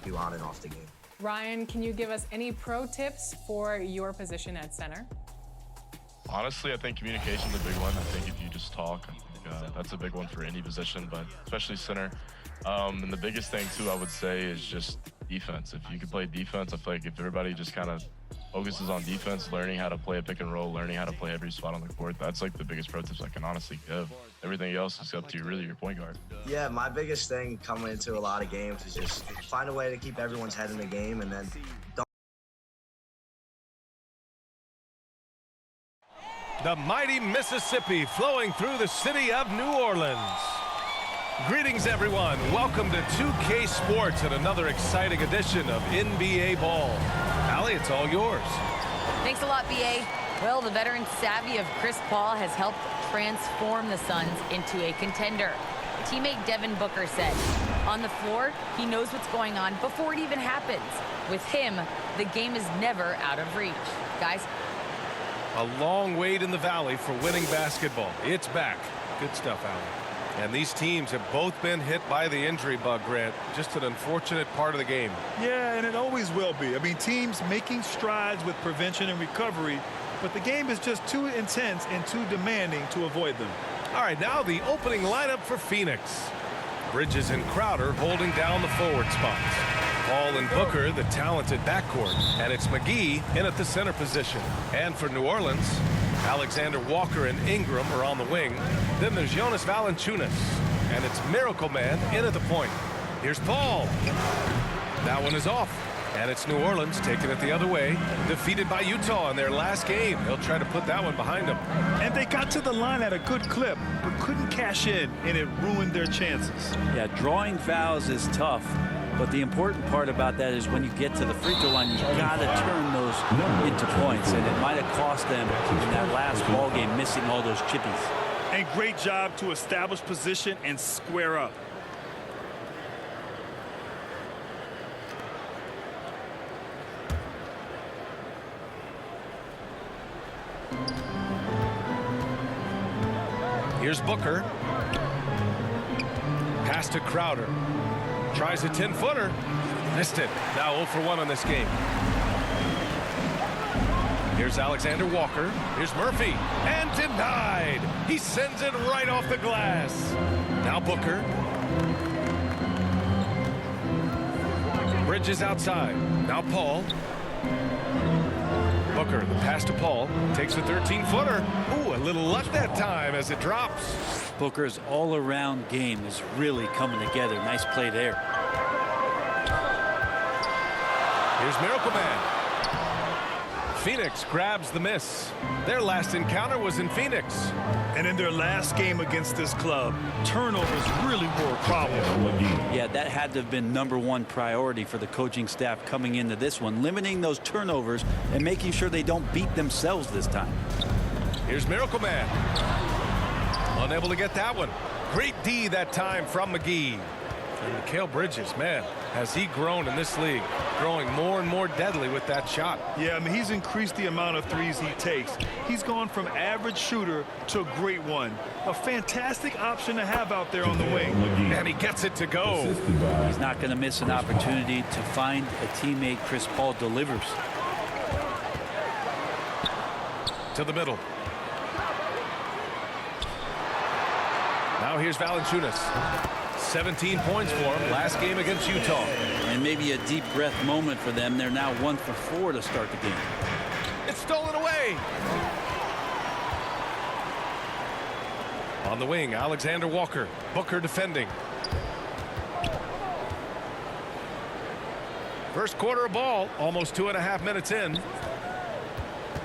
do on and off the game. Ryan, can you give us any pro tips for your position at center? Honestly, I think communication's a big one. I think if you just talk, that's a big one for any position, but especially center. And the biggest thing, too, I would say is just defense. If you can play defense, I feel like if everybody just kind of focuses on defense, learning how to play a pick and roll, learning how to play every spot on the court, that's like the biggest pro tips I can honestly give. Everything else is up to really your point guard. Yeah, my biggest thing coming into a lot of games is just find a way to keep everyone's head in the game, and then don't. The mighty Mississippi flowing through the city of New Orleans. Greetings, everyone. Welcome to 2K Sports and another exciting edition of NBA Ball. Allie, it's all yours. Thanks a lot, B.A. Well, the veteran savvy of Chris Paul has helped transform the Suns into a contender. Teammate Devin Booker said, on the floor, he knows what's going on before it even happens. With him, the game is never out of reach. Guys? A long wait in the valley for winning basketball. It's back. Good stuff, Allie. And these teams have both been hit by the injury bug, Grant. Just an unfortunate part of the game. Yeah, and it always will be. I mean, teams making strides with prevention and recovery, but the game is just too intense and too demanding to avoid them. All right, now the opening lineup for Phoenix. Bridges and Crowder holding down the forward spots. Paul and Booker, the talented backcourt. And it's McGee in at the center position. And for New Orleans, Alexander Walker and Ingram are on the wing. Then there's Jonas Valanciunas. And it's Miracle Man in at the point. Here's Paul. That one is off. And it's New Orleans taking it the other way. Defeated by Utah in their last game. They'll try to put that one behind them. And they got to the line at a good clip, but couldn't cash in, and it ruined their chances. Yeah, drawing fouls is tough. But the important part about that is when you get to the free throw line, you got to turn those into points. And it might have cost them in that last ball game, missing all those chippies. And great job to establish position and square up. Here's Booker. Pass to Crowder. Tries a 10-footer. Missed it. Now 0 for 1 on this game. Here's Alexander Walker. Here's Murphy. And denied. He sends it right off the glass. Now Booker. Bridges outside. Now Paul. Booker, the pass to Paul. Takes a 13-footer. Ooh, a little luck that time as it drops. Booker's all-around game is really coming together. Nice play there. Here's Miracle Man. Phoenix grabs the miss. Their last encounter was in Phoenix. And in their last game against this club, turnovers really were a problem. Yeah, that had to have been #1 priority for the coaching staff coming into this one, limiting those turnovers and making sure they don't beat themselves this time. Here's Miracle Man. Unable to get that one. Great D that time from McGee. And Mikal Bridges, man, has he grown in this league, growing more and more deadly with that shot. Yeah, I mean, he's increased the amount of threes he takes. He's gone from average shooter to a great one. A fantastic option to have out there on the wing. And he gets it to go. He's not going to miss an opportunity to find a teammate. Chris Paul delivers. To the middle. Now here's Valanciunas. 17 points for him last game against Utah. And maybe a deep breath moment for them. They're now 1 for 4 to start the game. It's stolen away. On the wing, Alexander Walker. Booker defending. First quarter of ball, almost 2.5 minutes in.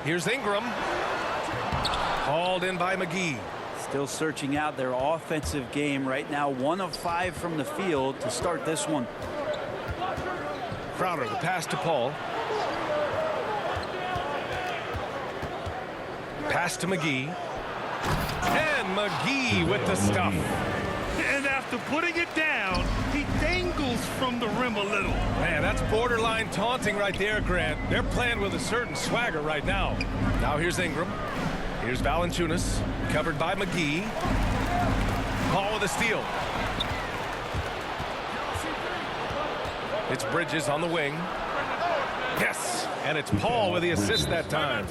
Here's Ingram. Hauled in by McGee. Still searching out their offensive game right now. 1 of 5 from the field to start this one. Crowder, the pass to Paul. Pass to McGee. And McGee with the stuff. And after putting it down, he dangles from the rim a little. Man, that's borderline taunting right there, Grant. They're playing with a certain swagger right now. Now here's Ingram. Here's Valanciunas, covered by McGee. Paul with a steal. It's Bridges on the wing. Yes, and it's Paul with the assist that time.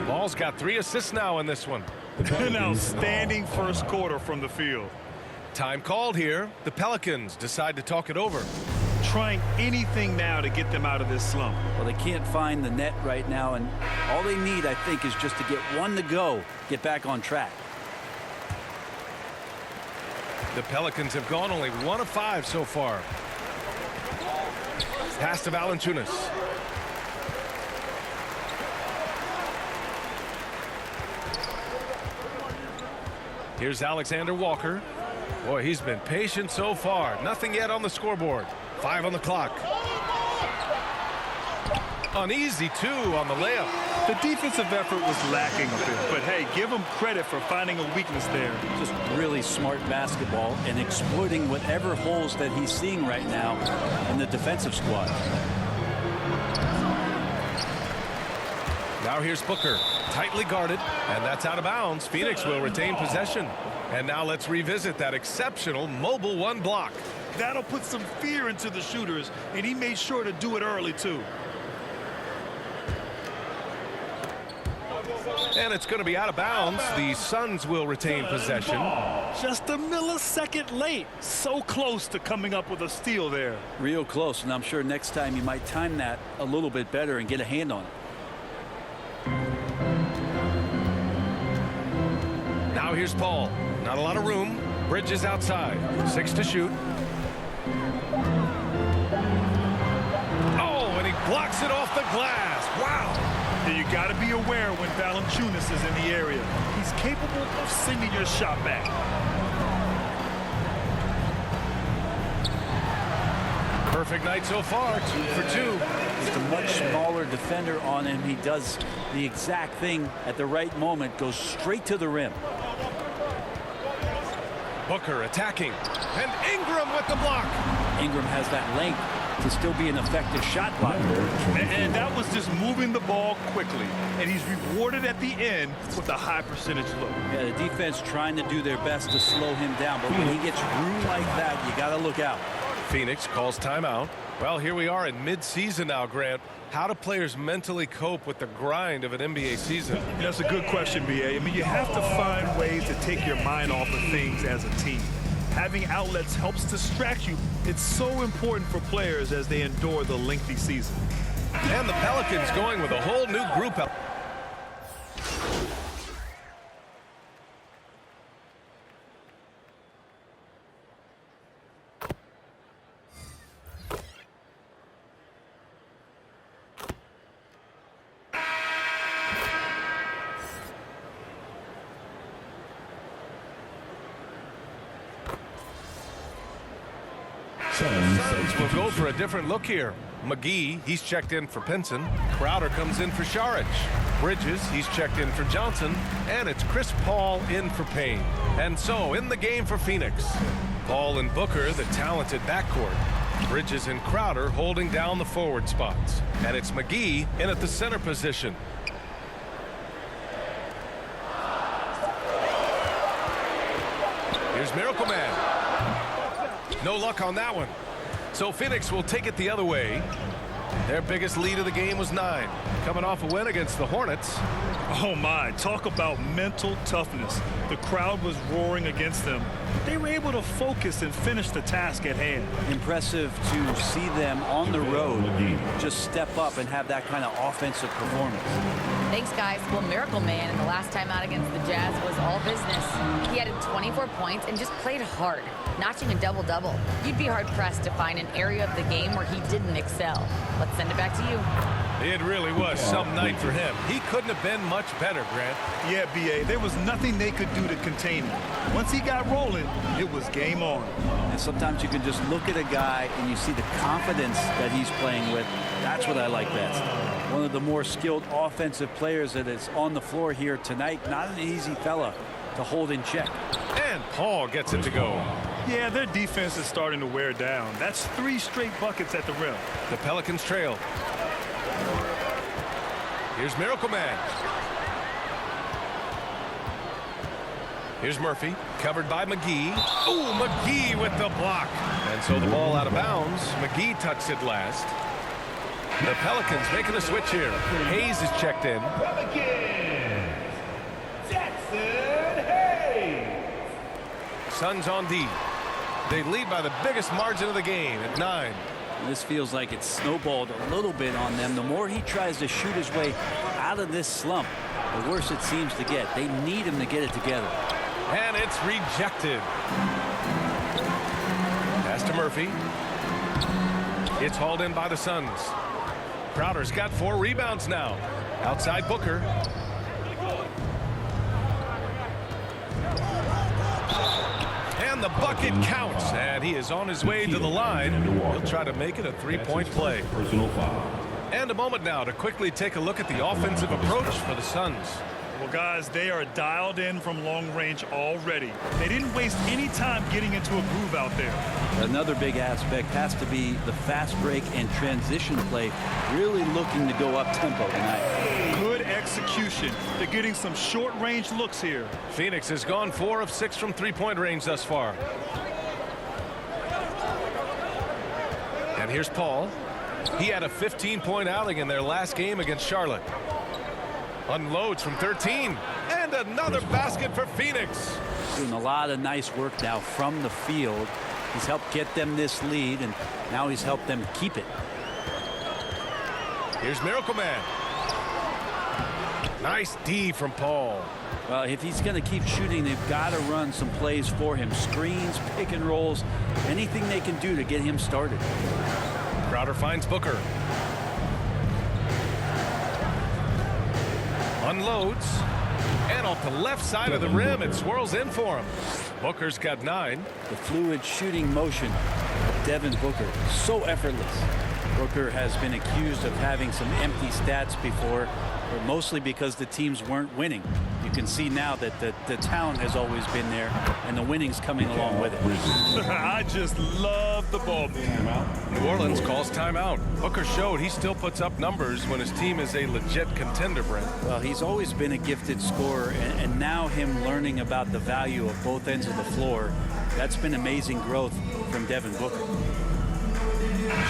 Paul's got 3 assists now in this one. An outstanding first quarter from the field. Time called here. The Pelicans decide to talk it over. Trying anything now to get them out of this slump. Well, they can't find the net right now, and all they need, I think, is just to get one to go, get back on track. The Pelicans have gone only 1 of 5 so far. Pass to Valanciunas. Here's Alexander Walker. Boy, he's been patient so far. Nothing yet on the scoreboard. 5 on the clock. An easy 2 on the layup. The defensive effort was lacking a bit, but hey, give him credit for finding a weakness there. Just really smart basketball and exploiting whatever holes that he's seeing right now in the defensive squad. Now here's Booker, tightly guarded, and that's out of bounds. Phoenix will retain possession. And now let's revisit that exceptional mobile 1 block. That'll put some fear into the shooters, and he made sure to do it early, too. And it's going to be out of bounds. The Suns will retain possession. Just a millisecond late. So close to coming up with a steal there. Real close, and I'm sure next time you might time that a little bit better and get a hand on it. Now here's Paul. Not a lot of room. Bridges outside. 6 to shoot. Oh, and he blocks it off the glass. Wow. And you got to be aware when Valanciunas is in the area. He's capable of sending your shot back. Perfect night so far. 2 for 2. Just a much smaller defender on him. He does the exact thing at the right moment. Goes straight to the rim. Booker attacking. And Ingram with the block. Ingram has that length to still be an effective shot blocker. And that was just moving the ball quickly. And he's rewarded at the end with a high percentage look. Yeah, the defense trying to do their best to slow him down. But when he gets room like that, you got to look out. Phoenix calls timeout. Well, here we are in mid-season now, Grant. How do players mentally cope with the grind of an NBA season? That's a good question, B.A. I mean, you have to find ways to take your mind off of things as a team. Having outlets helps distract you. It's so important for players as they endure the lengthy season. And the Pelicans going with a whole new group. Suns will go for a different look here. McGee, he's checked in for Pinson. Crowder comes in for Saric. Bridges, he's checked in for Johnson. And it's Chris Paul in for Payne. And so in the game for Phoenix, Paul and Booker, the talented backcourt. Bridges and Crowder holding down the forward spots. And it's McGee in at the center position. Here's Miracle Man. No luck on that one. So Phoenix will take it the other way. Their biggest lead of the game was 9. Coming off a win against the Hornets. Oh my, talk about mental toughness. The crowd was roaring against them. They were able to focus and finish the task at hand. Impressive to see them on the road just step up and have that kind of offensive performance. Thanks, guys. Well, Miracle Man in the last time out against the Jazz was all business. He added 24 points and just played hard, notching a double-double. You'd be hard-pressed to find an area of the game where he didn't excel. Let's send it back to you. It really was some night for him. He couldn't have been much better, Grant. Yeah, B.A., there was nothing they could do to contain him. Once he got rolling, it was game on. And sometimes you can just look at a guy and you see the confidence that he's playing with. That's what I like best. One of the more skilled offensive players that is on the floor here tonight. Not an easy fella to hold in check. And Paul gets it to go. Yeah, their defense is starting to wear down. That's 3 straight buckets at the rim. The Pelicans trail. Here's Miracle Man. Here's Murphy, covered by McGee. Oh, McGee with the block. And so the ball out of bounds. McGee touched it last. The Pelicans making a switch here. Hayes is checked in. Suns on D. They lead by the biggest margin of the game at 9. This feels like it's snowballed a little bit on them. The more he tries to shoot his way out of this slump, the worse it seems to get. They need him to get it together. And it's rejected. Pass to Murphy. It's hauled in by the Suns. Crowder's got 4 rebounds now. Outside Booker. And the bucket counts. And he is on his way to the line. He'll try to make it a 3-point play. And a moment now to quickly take a look at the offensive approach for the Suns. Well, guys, they are dialed in from long range already. They didn't waste any time getting into a groove out there. Another big aspect has to be the fast break and transition play. Really looking to go up tempo tonight. Good execution. They're getting some short range looks here. Phoenix has gone 4 of 6 from 3-point range thus far. And here's Paul. He had a 15-point outing in their last game against Charlotte. Unloads from 13. And another basket for Phoenix. Doing a lot of nice work now from the field. He's helped get them this lead, and now he's helped them keep it. Here's Miracle Man. Nice D from Paul. Well, if he's going to keep shooting, they've got to run some plays for him. Screens, pick and rolls, anything they can do to get him started. Crowder finds Booker. Unloads. And off the left side of the rim, it swirls in for him. Booker's got 9. The fluid shooting motion of Devin Booker, so effortless. Booker has been accused of having some empty stats before, but mostly because the teams weren't winning. You can see now that the talent has always been there, and the winning's coming along with it. I just love the ball move. New Orleans calls timeout. Booker showed he still puts up numbers when his team is a legit contender, Brent. Well, he's always been a gifted scorer, and now him learning about the value of both ends of the floor, that's been amazing growth from Devin Booker.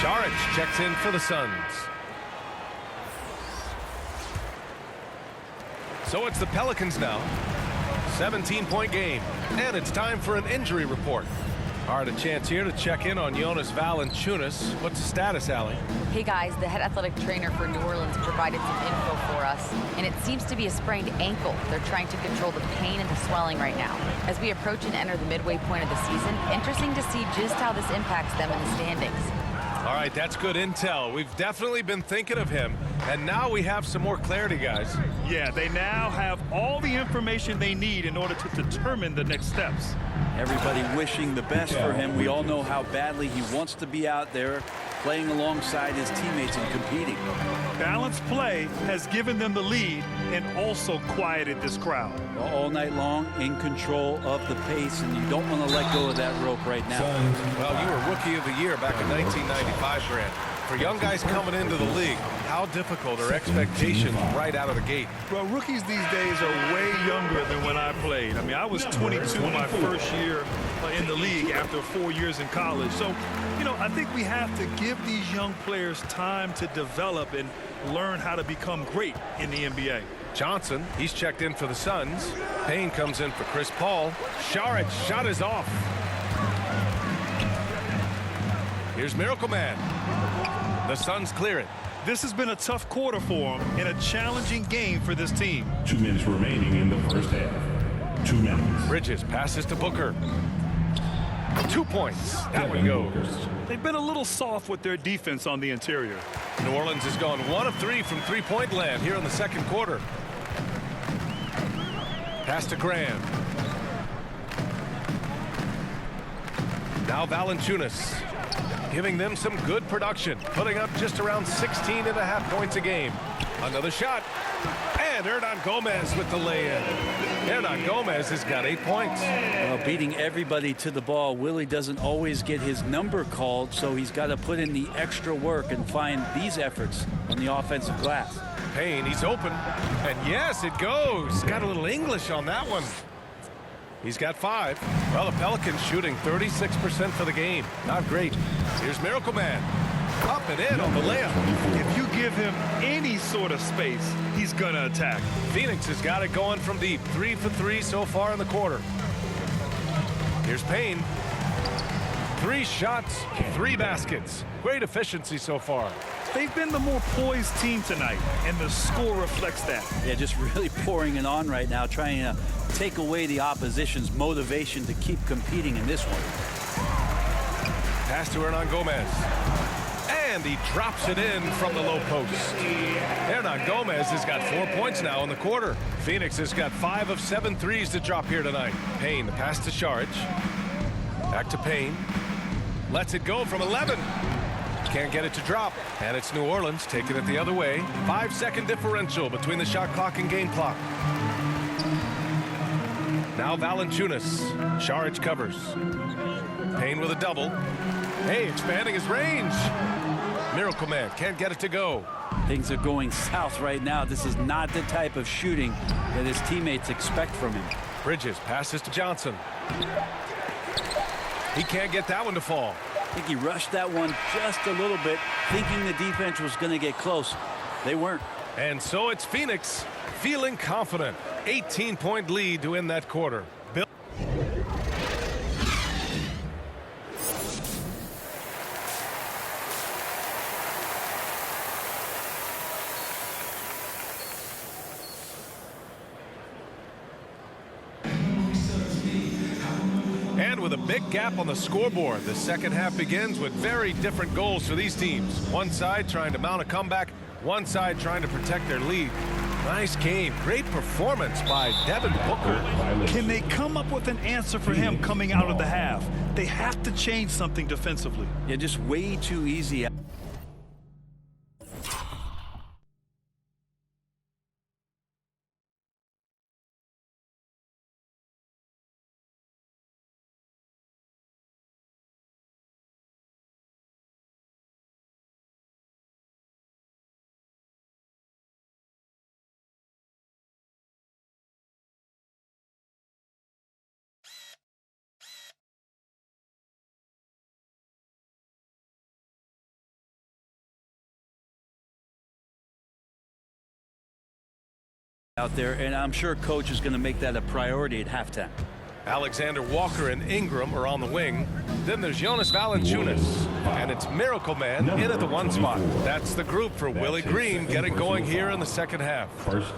Saric checks in for the Suns. So it's the Pelicans now. 17-point game. And it's time for an injury report. All right, a chance here to check in on Jonas Valanciunas. What's the status, Allie? Hey guys, the head athletic trainer for New Orleans provided some info for us, and it seems to be a sprained ankle. They're trying to control the pain and the swelling right now. As we approach and enter the midway point of the season, interesting to see just how this impacts them in the standings. All right, that's good intel. We've definitely been thinking of him, and now we have some more clarity, guys. Yeah, they now have all the information they need in order to determine the next steps. Everybody wishing the best for him. We all know how badly he wants to be out there playing alongside his teammates and competing. Balanced play has given them the lead and also quieted this crowd. All night long, in control of the pace, and you don't want to let go of that rope right now. Well, you were Rookie of the Year back in 1995, Grant. For young guys coming into the league, how difficult are expectations right out of the gate? Well, rookies these days are way younger than when I played. I mean, I was 22 my first year in the league after 4 years in college. So, you know, I think we have to give these young players time to develop and learn how to become great in the NBA. Johnson, he's checked in for the Suns. Payne comes in for Chris Paul. Saric shot is off. Here's Miracle Man. The Suns clear it. This has been a tough quarter for them and a challenging game for this team. 2 minutes remaining in the first half. 2 minutes. Bridges passes to Booker. 2 points. That one goes. They've been a little soft with their defense on the interior. New Orleans has gone 1 of 3 from three-point land here in the second quarter. Pass to Graham. Now Valanciunas, giving them some good production, putting up just around 16.5 points a game. Another shot. And Hernan Gomez with the lay-in. Hernan Gomez has got 8 points. Well, beating everybody to the ball, Willie doesn't always get his number called, so he's got to put in the extra work and find these efforts on the offensive glass. Payne, he's open. And yes, it goes. Got a little English on that one. He's got 5. Well, the Pelicans shooting 36% for the game. Not great. Here's Miracle Man. Up and in on the layup. If you give him any sort of space, he's going to attack. Phoenix has got it going from deep. 3 for 3 so far in the quarter. Here's Payne. 3 shots, 3 baskets. Great efficiency so far. They've been the more poised team tonight, and the score reflects that. Yeah, just really pouring it on right now, trying to take away the opposition's motivation to keep competing in this one. Pass to Hernan Gomez. And he drops it in from the low post. Hernan Gomez has got 4 points now in the quarter. Phoenix has got 5 of 7 threes to drop here tonight. Payne, the pass to Saric. Back to Payne. Lets it go from 11. Can't get it to drop. And it's New Orleans taking it the other way. 5-second differential between the shot clock and game clock. Now Valanciunas. Saric covers. Payne with a double. Hey, expanding his range. Miracle Man can't get it to go. Things are going south right now. This is not the type of shooting that his teammates expect from him. Bridges passes to Johnson. He can't get that one to fall. I think he rushed that one just a little bit, thinking the defense was going to get close. They weren't. And so it's Phoenix feeling confident. 18-point lead to end that quarter. Bill. And with a big gap on the scoreboard, the second half begins with very different goals for these teams. One side trying to mount a comeback, one side trying to protect their lead. Nice game. Great performance by Devin Booker. Can they come up with an answer for him coming out of the half? They have to change something defensively. Yeah, just way too easy. Out there, and I'm sure coach is going to make that a priority at halftime. Alexander Walker and Ingram are on the wing. Then there's Jonas Valanciunas, and it's Miracle Man in at the 1 spot. That's the group for Willie Green getting going here in the second half.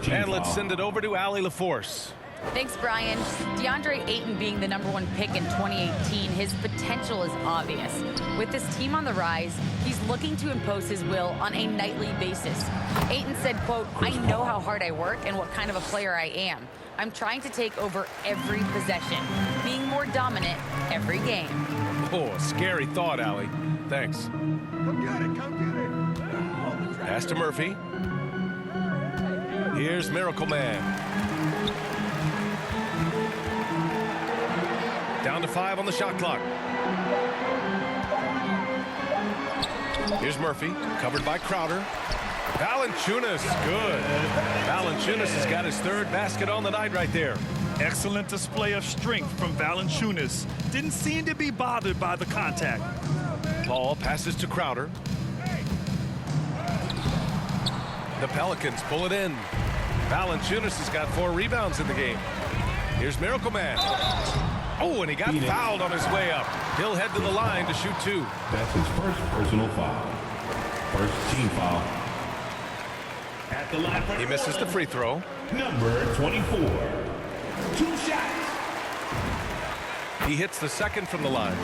And let's send it over to Allie LaForce. Thanks, Brian. DeAndre Ayton being the #1 pick in 2018, his potential is obvious. With this team on the rise, he's looking to impose his will on a nightly basis. Ayton said, quote, "I know how hard I work and what kind of a player I am. I'm trying to take over every possession, being more dominant every game." Oh, a scary thought, Allie. Thanks. Come get it. Pass to Murphy. Here's Miracle Man. Down to 5 on the shot clock. Here's Murphy, covered by Crowder. Valanciunas, good. Valanciunas has got his 3rd basket on the night right there. Excellent display of strength from Valanciunas. Didn't seem to be bothered by the contact. Paul passes to Crowder. The Pelicans pull it in. Valanciunas has got 4 rebounds in the game. Here's Miracle Man. Oh, and he got fouled on his way up. He'll head to the line to shoot 2. That's his first personal foul. First team foul. At the line for He misses the free throw. number 24. 2 shots. He hits the 2nd from the line.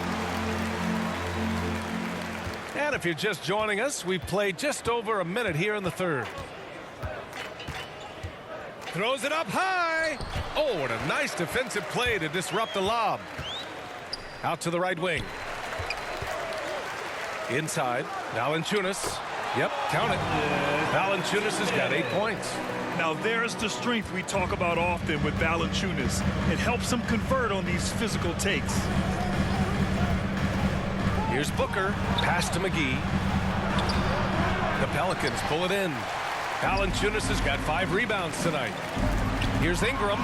And if you're just joining us, we've played just over a minute here in the 3rd. Throws it up high. Oh, and a nice defensive play to disrupt the lob. Out to the right wing. Inside. Valanciunas. Yep, count it. Valanciunas has got 8 points. Now there's the strength we talk about often with Valanciunas. It helps him convert on these physical takes. Here's Booker. Pass to McGee. The Pelicans pull it in. Valanciunas has got 5 rebounds tonight. Here's Ingram.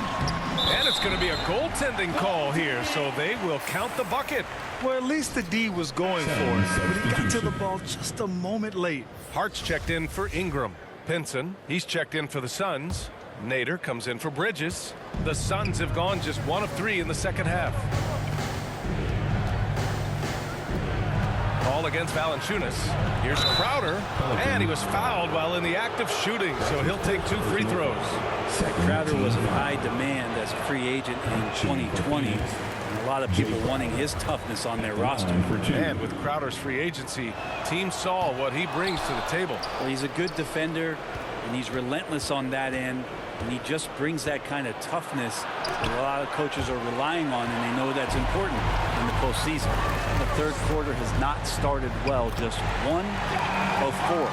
And it's going to be a goaltending call here, so they will count the bucket. Well, at least the D was going for it, but he got to the ball just a moment late. Hart's checked in for Ingram. Pinson, he's checked in for the Suns. Nader comes in for Bridges. The Suns have gone just 1 of 3 in the second half. Ball against Valanciunas. Here's Crowder, and he was fouled while in the act of shooting, so he'll take 2 free throws. Crowder was in high demand as a free agent in 2020. And a lot of people wanting his toughness on their roster. And with Crowder's free agency, teams saw what he brings to the table. Well, he's a good defender, and he's relentless on that end. And he just brings that kind of toughness that a lot of coaches are relying on, and they know that's important in the postseason. The third quarter has not started well, just 1 of 4.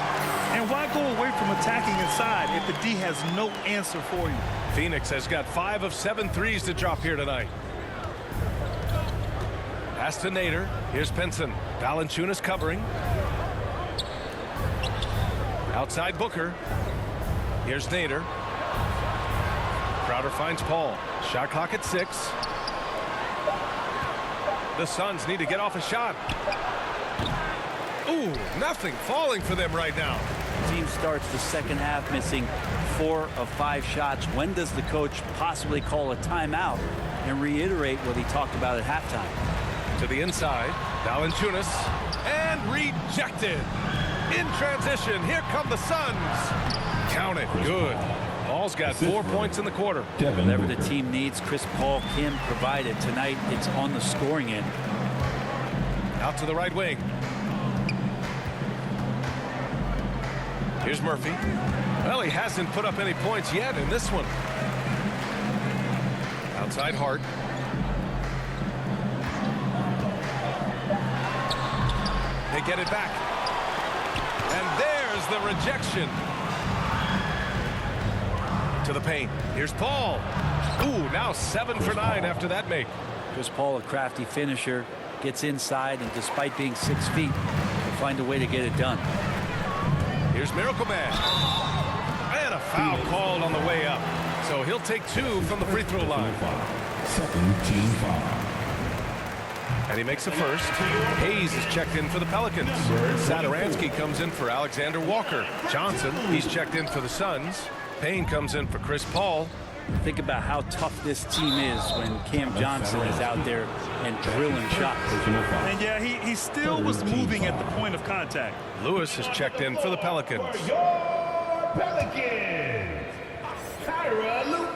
And why go away from attacking inside if the D has no answer for you? Phoenix has got 5 of 7 threes to drop here tonight. Pass to Nader. Here's Pinson. Valanciunas covering. Outside Booker. Here's Nader. Crowder finds Paul. Shot clock at 6. The Suns need to get off a shot. Ooh, nothing falling for them right now. The team starts the second half missing 4 of 5 shots. When does the coach possibly call a timeout and reiterate what he talked about at halftime? To the inside, Valanciunas, and rejected. In transition, here come the Suns. Count it, good. Paul's got 4 points in the quarter. Whatever the team needs, Chris Paul can provide it. Tonight, it's on the scoring end. Out to the right wing. Here's Murphy. Well, he hasn't put up any points yet in this one. Outside Hart. They get it back. And there's the rejection. To the paint. Here's Paul. Ooh, now 7 for 9 after that make. Chris Paul, a crafty finisher, gets inside, and despite being 6 feet, will find a way to get it done. Here's Miracle Man. And a foul called on the way up. So he'll take 2 from the free throw line. Second team foul. And he makes the first. Hayes is checked in for the Pelicans. Satoransky comes in for Alexander Walker. Johnson, he's checked in for the Suns. Payne comes in for Chris Paul. Think about how tough this team is when Cam Johnson is out there and drilling shots. And yeah, he still was moving at the point of contact. Lewis is checked in for the Pelicans. Pelicans. Tyra Luke.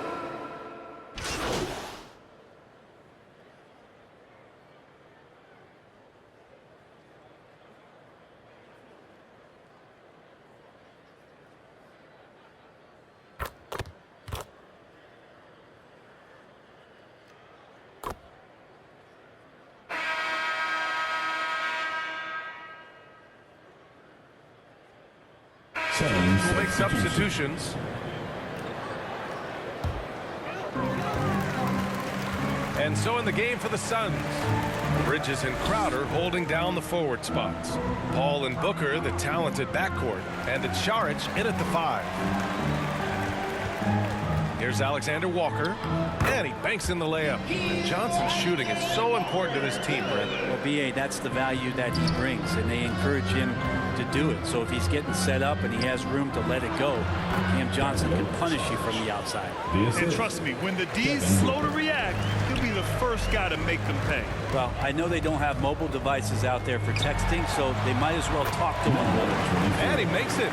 Who make substitutions. And so in the game for the Suns, Bridges and Crowder holding down the forward spots. Paul and Booker, the talented backcourt, and it's Šarić in at the 5. Here's Alexander Walker, and he banks in the layup. Johnson's shooting is so important to this team, Brent. Well, B.A., that's the value that he brings, and they encourage him to do it. So if he's getting set up and he has room to let it go, Cam Johnson can punish you from the outside. And trust me, when the D's slow to react, he'll be the first guy to make them pay. Well, I know they don't have mobile devices out there for texting, so they might as well talk to one another. And he makes it.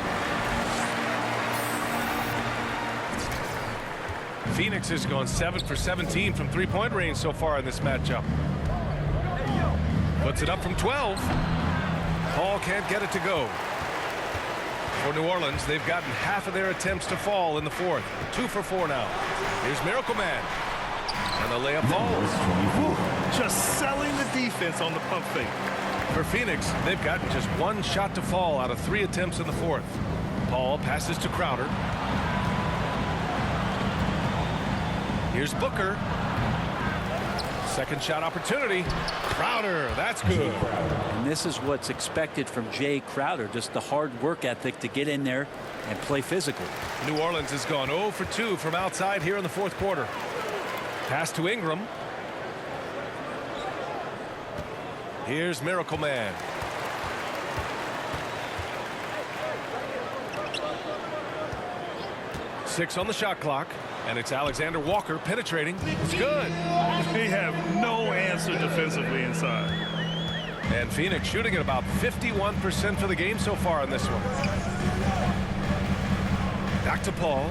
Phoenix has gone 7 for 17 from three-point range so far in this matchup. Puts it up from 12. Paul can't get it to go. For New Orleans, they've gotten half of their attempts to fall in the fourth. 2 for 4 now. Here's Miracle Man. And the layup falls. Just selling the defense on the pump fake. For Phoenix, they've gotten just 1 shot to fall out of 3 attempts in the fourth. Paul passes to Crowder. Here's Booker. Second shot opportunity. Crowder, that's good. And this is what's expected from Jay Crowder, just the hard work ethic to get in there and play physical. New Orleans has gone 0 for 2 from outside here in the fourth quarter. Pass to Ingram. Here's Miracle Man. Six on the shot clock, and it's Alexander Walker penetrating. It's good. They have no answer defensively inside. And Phoenix shooting at about 51% for the game so far on this one. Back to Paul.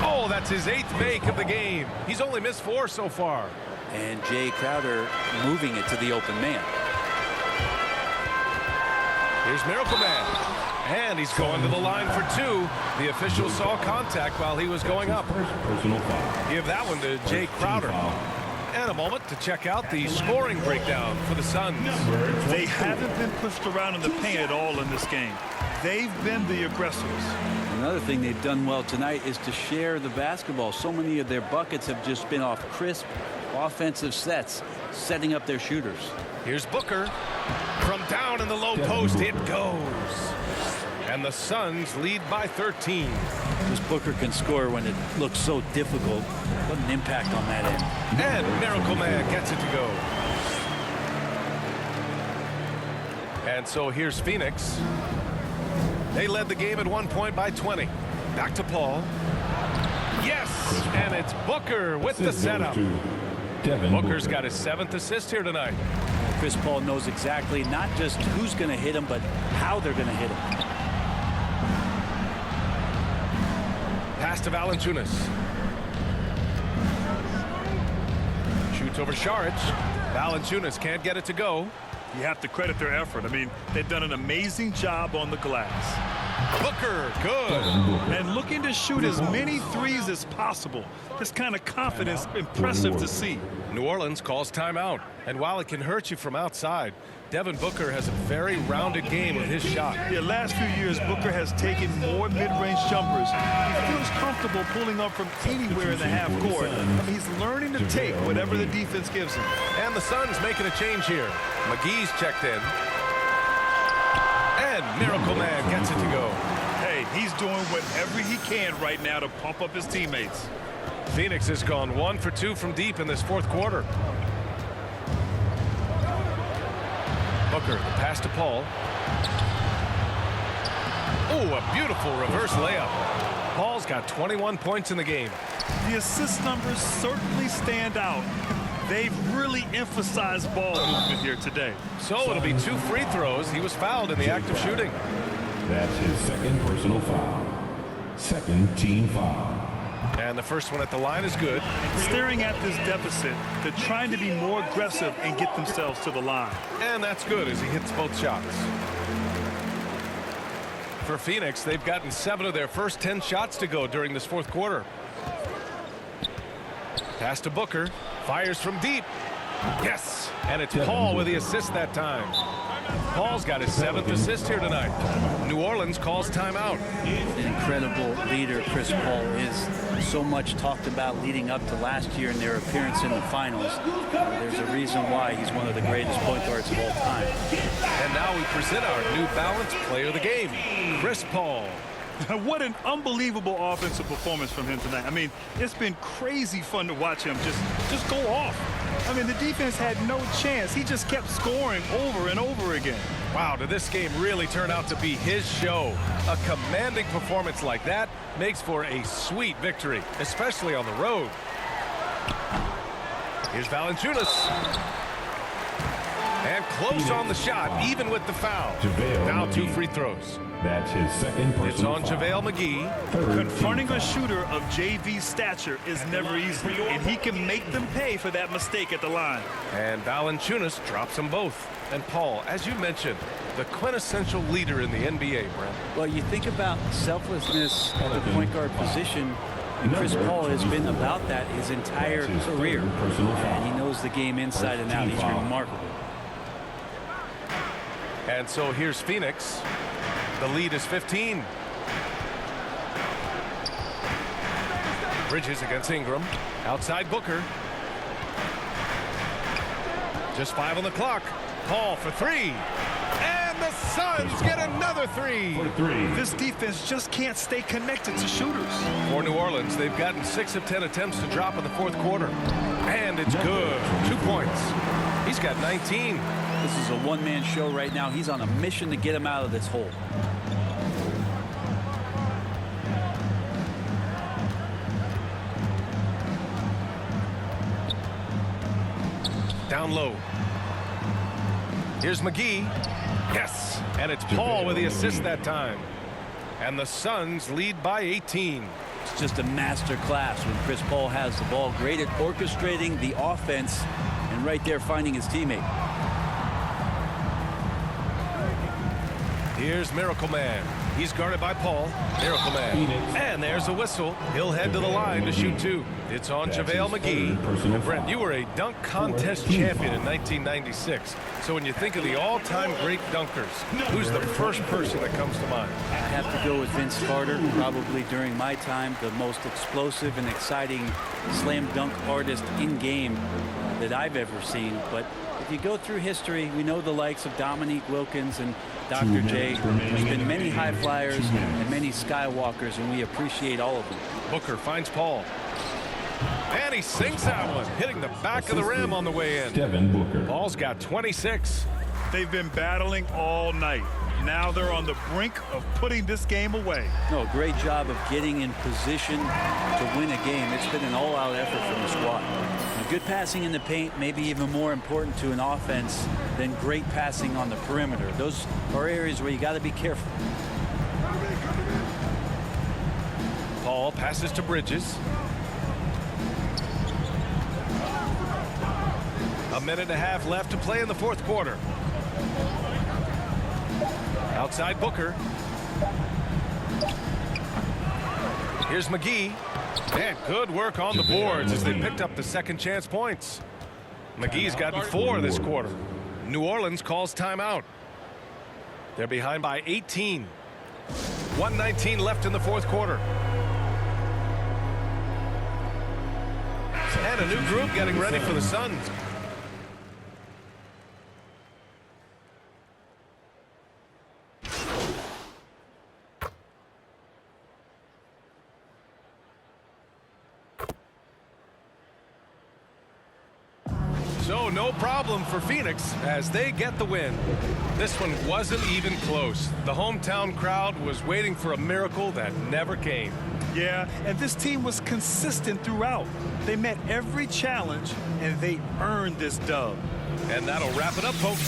Oh, that's his 8th make of the game. He's only missed 4 so far. And Jay Crowder moving it to the open man. Here's Miracle Man. And he's going to the line for 2. The official saw contact while he was going up. Personal foul. Give that one to Jay Crowder. And a moment to check out the scoring breakdown for the Suns. They haven't been pushed around in the paint at all in this game. They've been the aggressors. Another thing they've done well tonight is to share the basketball. So many of their buckets have just been off crisp offensive sets, setting up their shooters. Here's Booker. From down in the low post, it goes. And the Suns lead by 13. This Booker can score when it looks so difficult. What an impact on that end. And Miracle Man gets it to go. And so here's Phoenix. They led the game at one point by 20. Back to Paul. Yes, and it's Booker with the setup. Booker's got his 7th assist here tonight. Chris Paul knows exactly not just who's going to hit him, but how they're going to hit him. Pass to Valanciunas. Shoots over Šarić. Valanciunas can't get it to go. You have to credit their effort. I mean, they've done an amazing job on the glass. Booker, good. And looking to shoot as many threes as possible. This kind of confidence, impressive to see. New Orleans calls timeout. And while it can hurt you from outside, Devin Booker has a very rounded game with his shot. Yeah, last few years, Booker has taken more mid-range jumpers. He feels comfortable pulling up from anywhere in the half court. I mean, he's learning to take whatever the defense gives him. And the Suns making a change here. McGee's checked in. And Miracle Man gets it to go. Hey, he's doing whatever he can right now to pump up his teammates. Phoenix has gone 1 for 2 from deep in this 4th quarter. Booker, the pass to Paul. Oh, a beautiful reverse layup. Paul's got 21 points in the game. The assist numbers certainly stand out. They've really emphasized ball movement here today. So it'll be 2 free throws. He was fouled in the act of shooting. That's his 2nd personal foul. 2nd team foul. And the first one at the line is good. Staring at this deficit, they're trying to be more aggressive and get themselves to the line. And that's good as he hits both shots. For Phoenix, they've gotten 7 of their first 10 shots to go during this 4th quarter. Pass to Booker. Fires from deep. Yes. And it's Paul with the assist that time. Paul's got his 7th assist here tonight. New Orleans calls timeout. An incredible leader Chris Paul is. So much talked about leading up to last year and their appearance in the finals. There's a reason why he's one of the greatest point guards of all time. And now we present our new balanced player of the game, Chris Paul. What an unbelievable offensive performance from him tonight. I mean, it's been crazy fun to watch him just go off. I mean, the defense had no chance. He just kept scoring over and over again. Wow, did this game really turn out to be his show? A commanding performance like that makes for a sweet victory, especially on the road. Here's Valanciunas. And close on the shot, even with the foul. Now 2 free throws. That's his 2nd personal It's on foul. JaVale McGee. Confronting a shooter of JV's stature is never easy, and he can make them pay for that mistake at the line. And Valanciunas drops them both. And Paul, as you mentioned, the quintessential leader in the NBA, Brent. Well, you think about selflessness at the point guard position, and Chris Paul has been about that his entire career. And he knows the game inside and out. He's remarkable. And so here's Phoenix. The lead is 15. Bridges against Ingram. Outside Booker. Just 5 on the clock. Paul for 3. And the Suns get a Another three. For three. This defense just can't stay connected to shooters. For New Orleans, they've gotten 6 of 10 attempts to drop in the fourth quarter. And it's good. 2 points. He's got 19. This is a one-man show right now. He's on a mission to get him out of this hole. Down low. Here's McGee. Yes. And it's Paul with the assist that time. And the Suns lead by 18. It's just a master class when Chris Paul has the ball. Great at orchestrating the offense and right there finding his teammate. Here's Miracle Man. He's guarded by Paul. Miracle Man. And there's a whistle. He'll head to the line to shoot 2. It's on JaVale McGee. And Brent, you were a dunk contest champion in 1996. So when you think of the all-time great dunkers, who's the first person that comes to mind? I have to go with Vince Carter. Probably during my time, the most explosive and exciting slam dunk artist in game that I've ever seen. But if you go through history, we know the likes of Dominique Wilkins and Dr. J. There's been many high flyers and many skywalkers, and we appreciate all of them. Booker finds Paul. And he sinks that one, hitting the back of the rim on the way in. Devin Booker. Paul's got 26. They've been battling all night. Now they're on the brink of putting this game away. No, great job of getting in position to win a game. It's been an all-out effort from the squad. And good passing in the paint may be even more important to an offense than great passing on the perimeter. Those are areas where you got to be careful. Paul passes to Bridges. A minute and a half left to play in the fourth quarter. Outside Booker. Here's McGee. And good work on the boards as they picked up the second chance points. McGee's gotten 4 this quarter. New Orleans calls timeout. They're behind by 18. 1:19 left in the fourth quarter. And a new group getting ready for the Suns. So no problem for Phoenix as they get the win. This one wasn't even close. The hometown crowd was waiting for a miracle that never came. Yeah, and this team was consistent throughout. They met every challenge, and they earned this dub. And that'll wrap it up, folks.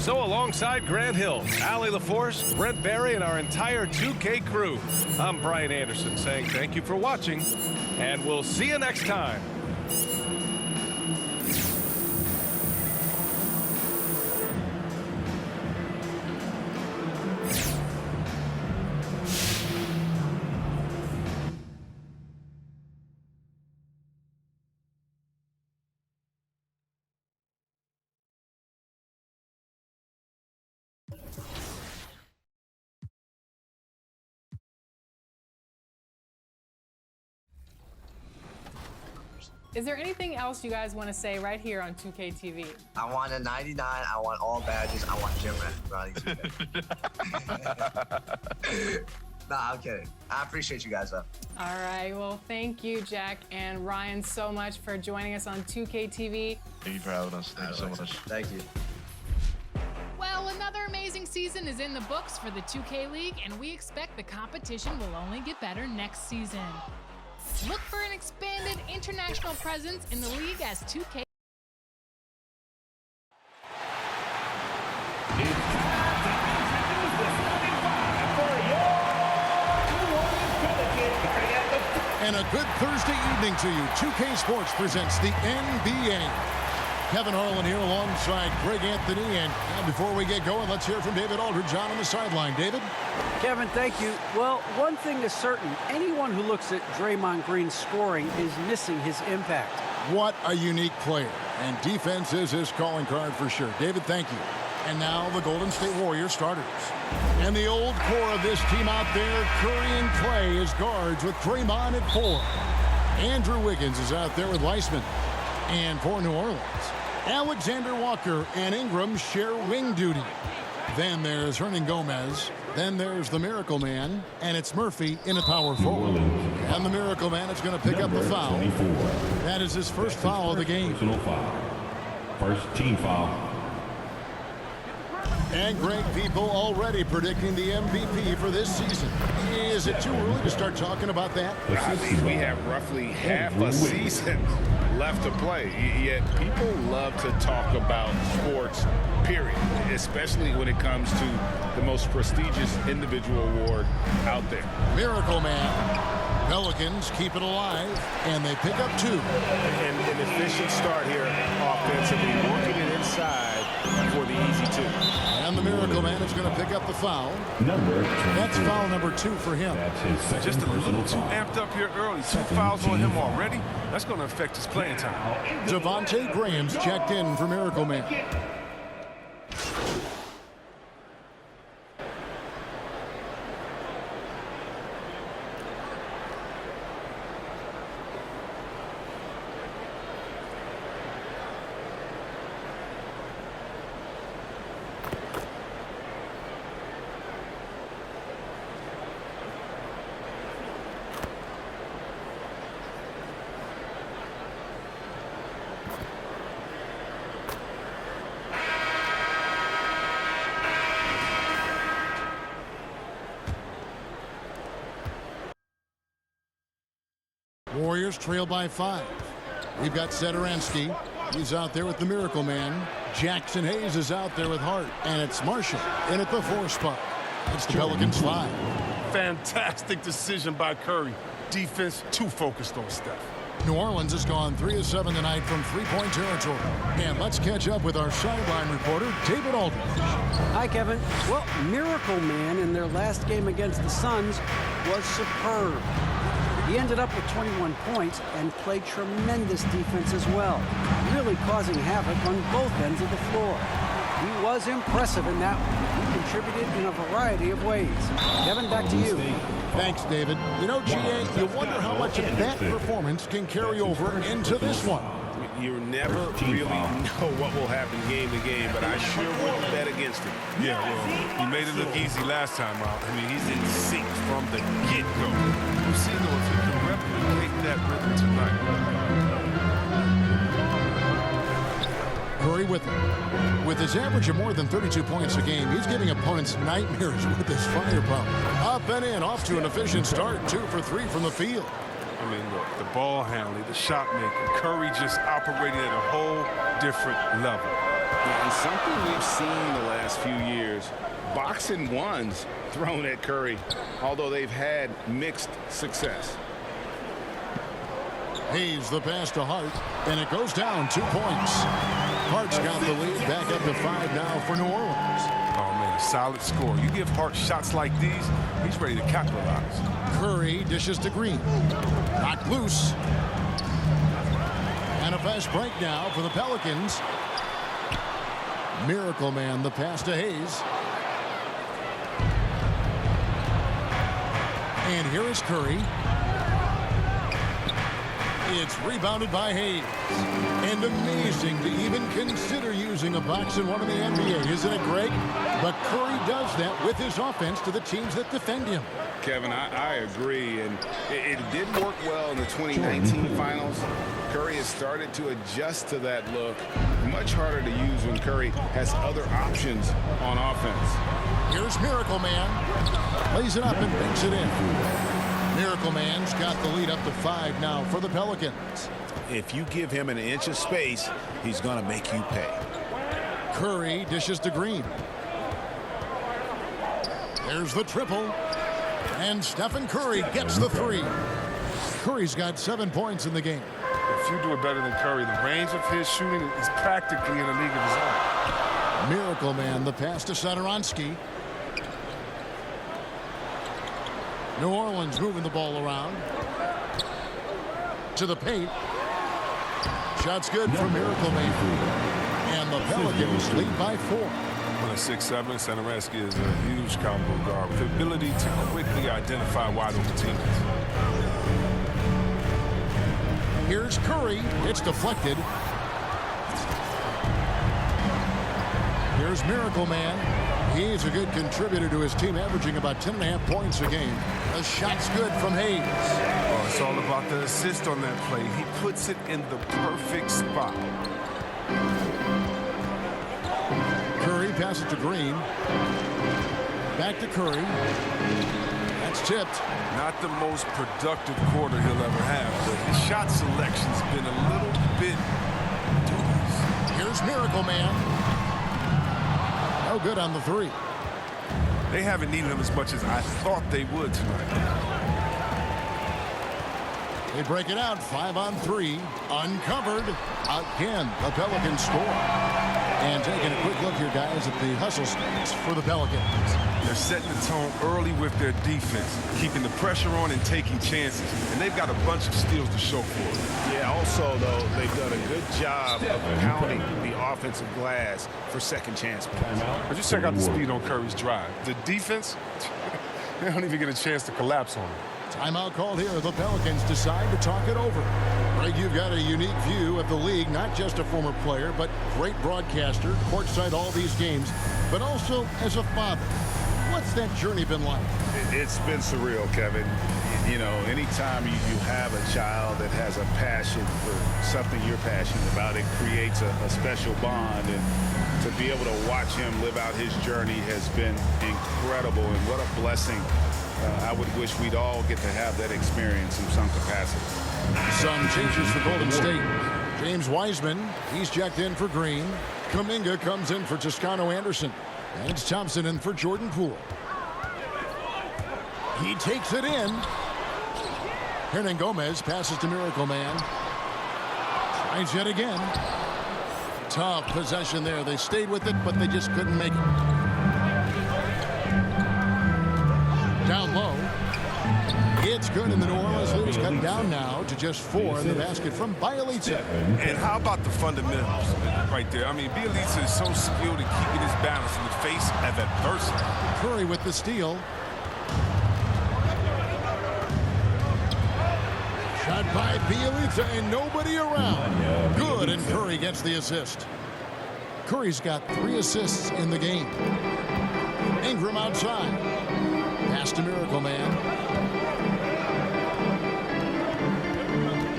So alongside Grant Hill, Allie LaForce, Brent Barry, and our entire 2K crew, I'm Brian Anderson saying thank you for watching, and we'll see you next time. Is there anything else you guys want to say right here on 2K TV? I want a 99. I want all badges. I want gym rat. Nah, I'm kidding. I appreciate you guys, though. All right. Well, thank you, Jack and Ryan, so much for joining us on 2K TV. Thank you for having us. Thank you so much. Thank you. Well, another amazing season is in the books for the 2K League, and we expect the competition will only get better next season. Look for an expanded international presence in the league as 2K. And a good Thursday evening to you. 2K Sports presents the NBA. Kevin Harlan here alongside Greg Anthony. And before we get going, let's hear from David Aldridge on the sideline. David? Kevin, thank you. Well, one thing is certain. Anyone who looks at Draymond Green's scoring is missing his impact. What a unique player. And defense is his calling card for sure. David, thank you. And now the Golden State Warriors starters. And the old core of this team out there, Curry and Clay as guards with Draymond at 4. Andrew Wiggins is out there with Weissman. And for New Orleans, Alexander Walker and Ingram share wing duty. Then there's Hernan Gomez Then there's the Miracle Man, and it's Murphy in at power forward. And the Miracle Man is going to pick up the foul. 24. That is his first foul of the game. Personal foul. First team foul. And Greg, people already predicting the MVP for this season. Is it too early to start talking about that? I mean, we have roughly half a season left to play, yet people love to talk about sports, period, especially when it comes to the most prestigious individual award out there. Miracle Man. Pelicans keep it alive, and they pick up 2. And an efficient start here offensively, working it inside for the easy 2. And the Miracle Man is going to pick up the foul. That's foul number 2 for him. Just a little too amped up here early. 2 fouls on him already. That's going to affect his playing time. Devontae Graham's checked in for Miracle Man. Warriors trail by 5. We've got Sederansky. He's out there with the Miracle Man. Jackson Hayes is out there with Hart. And it's Marshall in at the 4 spot. It's the Pelicans 5. Fantastic decision by Curry. Defense too focused on Steph. New Orleans has gone 3 of 7 tonight from three-point territory. And let's catch up with our sideline reporter, David Aldridge. Hi, Kevin. Well, Miracle Man in their last game against the Suns was superb. He ended up with 21 points and played tremendous defense as well, really causing havoc on both ends of the floor. He was impressive in that one. He contributed in a variety of ways. Kevin, back to you. Thanks, David. You know, GA, you wonder how much of that performance can carry over into this one. You never really know what will happen game to game, but I sure wouldn't bet against him. Yeah, well, he made it look easy last time out. I mean, he's in sync from the get-go. We'll see, though, if he can replicate that rhythm tonight. Curry with him. With his average of more than 32 points a game, he's giving opponents nightmares with his firepower. Up and in, off to an efficient start. 2 for 3 from the field. I mean, look, the ball handling, the shot making, Curry just operating at a whole different level. And something we've seen the last few years, boxing ones thrown at Curry, although they've had mixed success. Hayes the pass to Hart, and it goes down 2 points. Hart's got the lead back up to 5 now for New Orleans. Oh, man, a solid score. You give Hart shots like these, he's ready to capitalize. Curry dishes to Green. Knocked loose. And a fast break now for the Pelicans. Miracle Man, the pass to Hayes. And here is Curry. It's rebounded by Hayes. And amazing to even consider using a boxing one in the NBA, isn't it, Greg? But Curry does that with his offense to the teams that defend him. Kevin, I agree, and it did work well in the 2019 finals. Curry has started to adjust to that look. Much harder to use when Curry has other options on offense. Here's Miracle Man. Lays it up and banks it in. Miracle Man's got the lead up to 5 now for the Pelicans. If you give him an inch of space, he's going to make you pay. Curry dishes to Green. There's the triple. And Stephen Curry gets the 3. Curry's got 7 points in the game. If you do it better than Curry, the range of his shooting is practically in a league of his own. Miracle Man, the pass to Sederansky. New Orleans moving the ball around. To the paint. Shot's good from Miracle Man. And the Pelicans lead by 4. On a 6'7", Sederansky is a huge combo guard with the ability to quickly identify wide open teammates. Here's Curry. It's deflected. Here's Miracle Man. He's a good contributor to his team, averaging about 10.5 points a game. The shot's good from Hayes. Oh, it's all about the assist on that play. He puts it in the perfect spot. Curry passes to Green. Back to Curry. That's tipped. Not the most productive quarter he'll ever have, but his shot selection's been a little bit dubious. Here's Miracle Man. No good on the three. They haven't needed him as much as I thought they would tonight. They break it out, 5-on-3, uncovered. Again, the Pelicans score. And taking a quick look here, guys, at the hustle stats for the Pelicans. They're setting the tone early with their defense, keeping the pressure on and taking chances. And they've got a bunch of steals to show for it. Yeah, also, though, they've done a good job of pounding the offensive glass for second chance points. But just check out the speed on Curry's drive. The defense, they don't even get a chance to collapse on him. Timeout called here. The Pelicans decide to talk it over. Greg, you've got a unique view of the league, not just a former player, but great broadcaster, courtside all these games, but also as a father. What's that journey been like? It's been surreal, Kevin. You know, anytime you have a child that has a passion for something you're passionate about, it creates a special bond. And to be able to watch him live out his journey has been incredible. And what a blessing. I would wish we'd all get to have that experience in some capacity. Some changes for Golden State. James Wiseman, he's checked in for Green. Kuminga comes in for Toscano Anderson. And it's Thompson in for Jordan Poole. He takes it in. Hernan Gomez passes to Miracle Man. Tries yet again. Tough possession there. They stayed with it, but they just couldn't make it. Down low. It's good, and the New Orleans lead is cut down now to just 4 in the basket from Bielitsa. And how about the fundamentals right there? I mean, Bielitsa is so skilled at keeping his balance in the face of adversity. Curry with the steal. Shot by Bielitsa and nobody around. Good, and Curry gets the assist. Curry's got 3 assists in the game. Ingram outside. Pass to Miracle Man.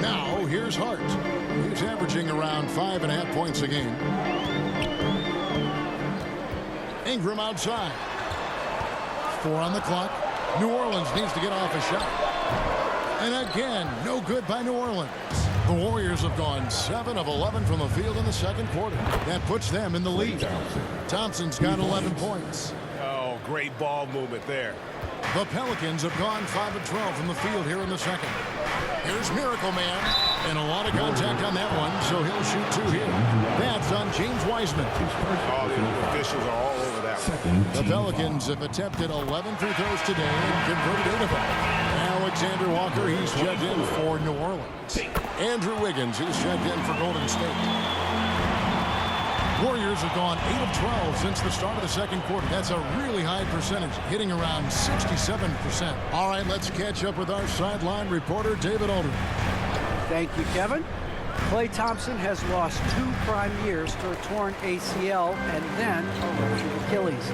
Now, here's Hart. He's averaging around 5.5 points a game. Ingram outside. 4 on the clock. New Orleans needs to get off a shot. And again, no good by New Orleans. The Warriors have gone 7 of 11 from the field in the second quarter. That puts them in the lead. Thompson's got 11 points. Oh, great ball movement there. The Pelicans have gone 5 of 12 from the field here in the second. Here's Miracle Man. And a lot of contact on that one, so he'll shoot 2 here. That's on James Wiseman. All the officials are all over that one. The Pelicans have attempted 11 free throws today and converted 8 of them. Alexander Walker, he's checked in for New Orleans. Andrew Wiggins, he's checked in for Golden State. Warriors have gone 8 of 12 since the start of the second quarter. That's a really high percentage, hitting around 67%. All right, let's catch up with our sideline reporter, David Aldridge. Thank you, Kevin. Klay Thompson has lost 2 prime years to a torn ACL and then a ruptured Achilles.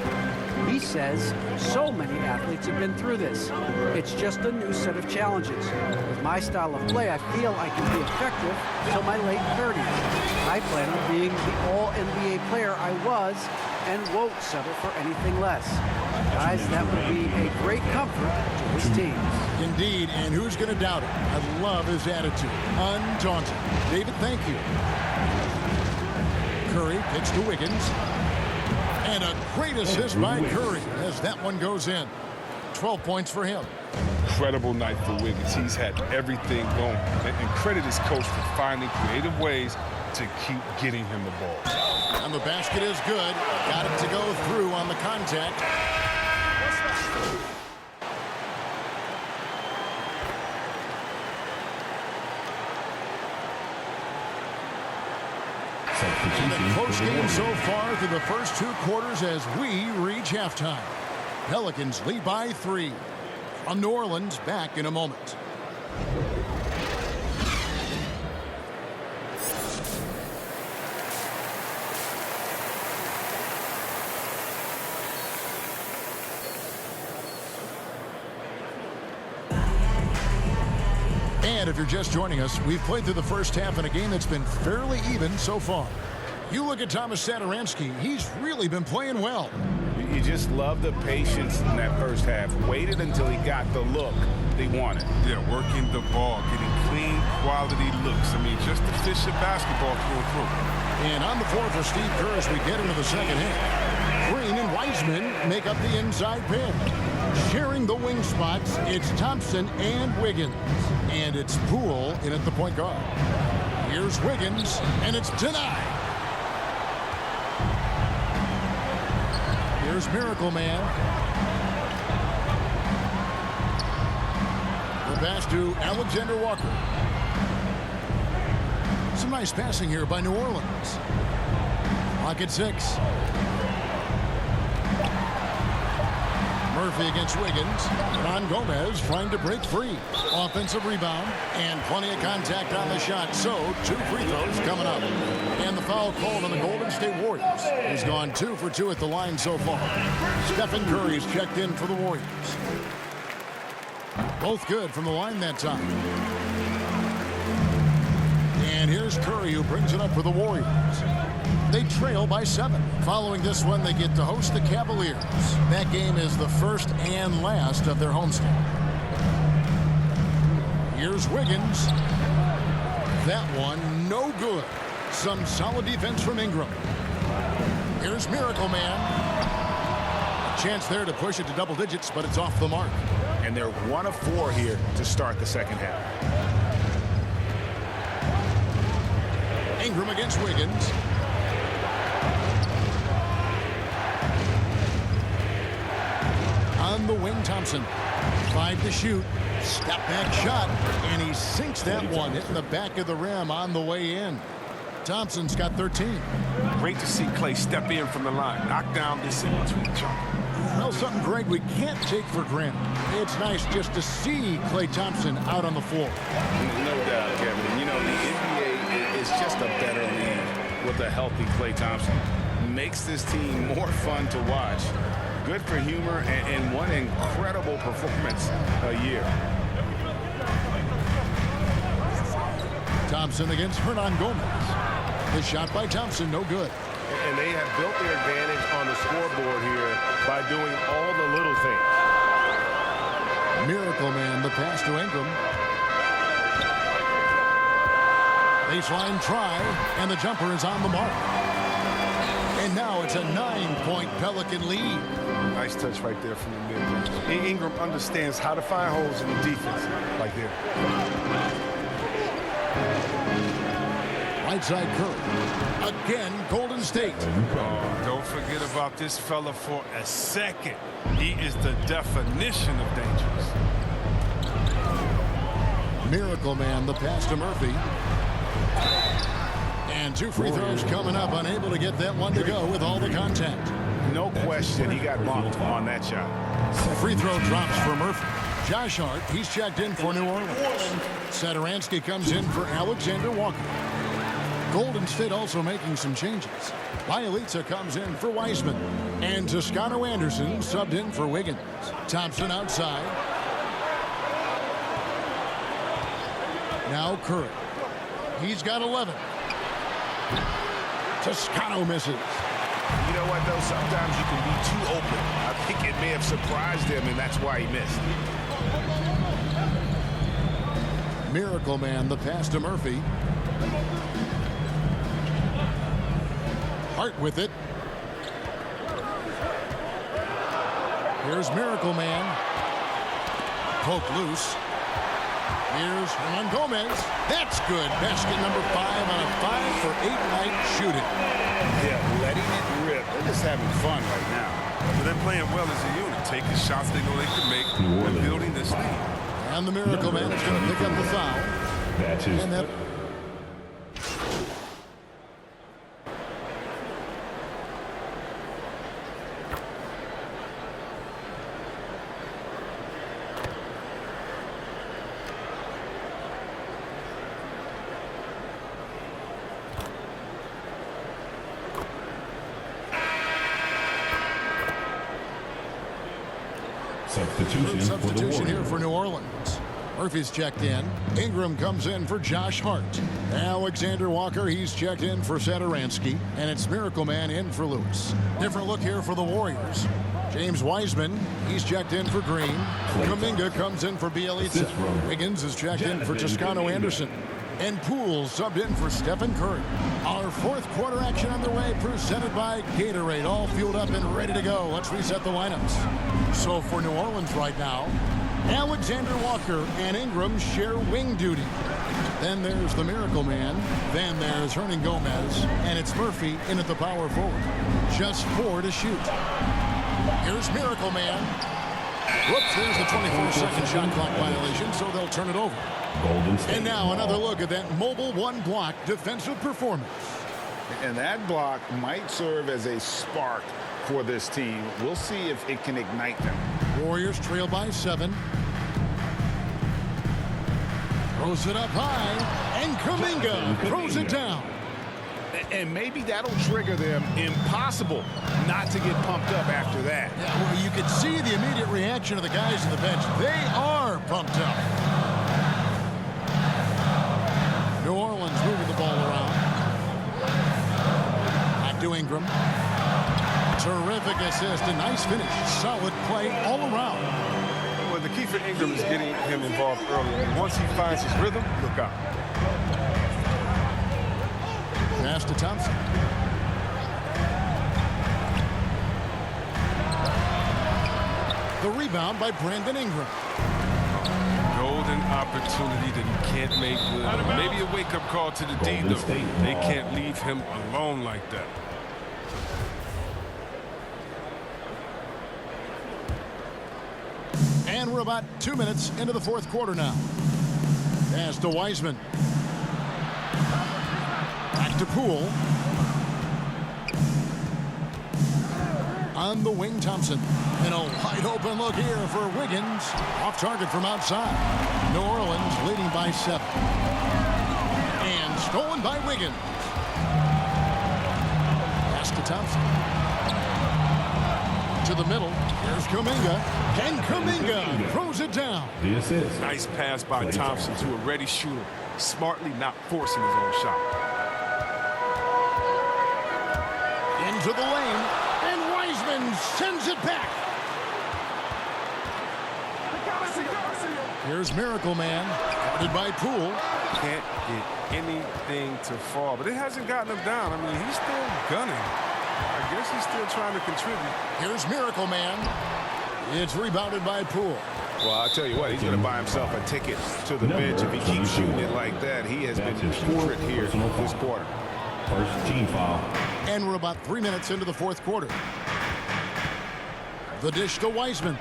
He says so many athletes have been through this. It's just a new set of challenges. With my style of play, I feel I can be effective until my late 30s. I plan on being the all-NBA player I was and won't settle for anything less. Guys, that would be a great comfort to his team. Indeed, and who's going to doubt it? I love his attitude. Undaunted. David, thank you. Curry picks to Wiggins. And a great assist by Curry as that one goes in. 12 points for him. Incredible night for Wiggins. He's had everything going. And credit his coach for finding creative ways to keep getting him the ball. And the basket is good. Got it to go through on the contact. And a close game so far through the first 2 quarters as we reach halftime. Pelicans lead by 3. From New Orleans, back in a moment. And if you're just joining us, we've played through the first half in a game that's been fairly even so far. You look at Thomas Satoransky, he's really been playing well. You just love the patience in that first half. Waited until he got the look they wanted. Yeah, working the ball, getting clean, quality looks. I mean, just efficient basketball through and through. And on the floor for Steve Kerr as we get into the second half. Green and Wiseman make up the inside pin. Sharing the wing spots, it's Thompson and Wiggins. And it's Poole in at the point guard. Here's Wiggins, and it's denied. Here's Miracle Man. The pass to Alexander Walker. Some nice passing here by New Orleans. Clock at 6. Murphy against Wiggins. Ron Gomez trying to break free. Offensive rebound and plenty of contact on the shot. So 2 free throws coming up. And the foul called on the Golden State Warriors. He's gone 2 for 2 at the line so far. Stephen Curry's checked in for the Warriors. Both good from the line that time. And here's Curry who brings it up for the Warriors. They trail by 7. Following this one, they get to host the Cavaliers. That game is the first and last of their homestand. Here's Wiggins. That one, no good. Some solid defense from Ingram. Here's Miracle Man. A chance there to push it to double digits, but it's off the mark. And they're 1 of 4 here to start the second half. Ingram against Wiggins. On the wing, Thompson. 5 to shoot. Step back shot. And he sinks that one, hitting the back of the rim on the way in. Thompson's got 13. Great to see Klay step in from the line. Knock down this in-between jumper. Well, something, Greg, we can't take for granted. It's nice just to see Klay Thompson out on the floor. No doubt, Kevin. You know, the NBA is just a better league with a healthy Klay Thompson. Makes this team more fun to watch. Good for humor and one incredible performance a year. Thompson against Hernan Gomez. The shot by Thompson, no good. And they have built their advantage on the scoreboard here by doing all the little things. Miracle Man, the pass to Ingram. Baseline try, and the jumper is on the mark. And now it's a 9-point Pelican lead. Nice touch right there from the mid-range. Ingram understands how to find holes in the defense like there. Right side Curry. Again, Golden State. Oh, don't forget about this fella for a second. He is the definition of dangerous. Miracle Man, the pass to Murphy. And 2 free throws coming up. Unable to get that one to go with all the contact. No question he got bumped on that shot. Free throw drops for Murphy. Josh Hart, he's checked in for New Orleans. Satoransky comes in for Alexander Walker. Golden State also making some changes. Bielitsa comes in for Wiseman. And Toscano Anderson subbed in for Wiggins. Thompson outside. Now Curry. He's got 11. Toscano misses. You know what, though? Sometimes you can be too open. I think it may have surprised him, and that's why he missed. Miracle Man, the pass to Murphy. Hart with it. Here's Miracle Man. Poke loose. Here's Hernan Gomez. That's good. Basket number 5 on a 5-for-8 night shooting. Yeah, letting it rip. They're just having fun right now. So they're playing well as a unit, taking shots they know they can make and building this lead. And the Miracle Man is going to pick up the foul. That's his. And that Substitution here for New Orleans. Murphy's checked in. Ingram comes in for Josh Hart. Alexander Walker, he's checked in for Sadaransky. And it's Miracle Man in for Lewis. Different look here for the Warriors. James Wiseman, he's checked in for Green. Kuminga comes in for Bielitsa. Wiggins is checked in for Toscano Anderson. And Poole subbed in for Stephen Curry. Our fourth quarter action underway, presented by Gatorade. All fueled up and ready to go. Let's reset the lineups. So for New Orleans right now, Alexander Walker and Ingram share wing duty. Then there's the Miracle Man. Then there's Hernan Gomez. And it's Murphy in at the power forward. Just 4 to shoot. Here's Miracle Man. Whoops, there's the 24-second shot clock violation, so they'll turn it over. And now another look at that mobile one-block defensive performance. And that block might serve as a spark for this team. We'll see if it can ignite them. Warriors trail by 7. Throws it up high, and Kuminga throws it down. And maybe that'll trigger them. Impossible not to get pumped up after that. Yeah, well, you could see the immediate reaction of the guys on the bench. They are pumped up. New Orleans moving the ball around. Back to Ingram. Terrific assist, a nice finish. Solid play all around. Well, the key for Ingram is getting him involved early. And once he finds his rhythm, look out. Pass to Thompson. The rebound by Brandon Ingram. Golden opportunity that he can't make good. Maybe a wake-up call to the D, though. They can't leave him alone like that. And we're about 2 minutes into the fourth quarter now. Pass to Wiseman. Back to Poole. On the wing, Thompson. And a wide open look here for Wiggins. Off target from outside. New Orleans leading by 7. And stolen by Wiggins. Pass to Thompson. To the middle. Here's Kuminga. And Kuminga throws it down. Nice pass by Thompson to a ready shooter. Smartly not forcing his own shot. Into the lane. And Wiseman sends it back. Here's Miracle Man. Guarded by Poole. Can't get anything to fall. But it hasn't gotten him down. I mean, he's still gunning. I guess he's still trying to contribute. Here's Miracle Man. It's rebounded by Poole. Well, I'll tell you what, he's going to buy himself a ticket to the bench. If he keeps shooting it like that, he has been putrid here this quarter. First team foul. And we're about 3 minutes into the fourth quarter. The dish to Wiseman.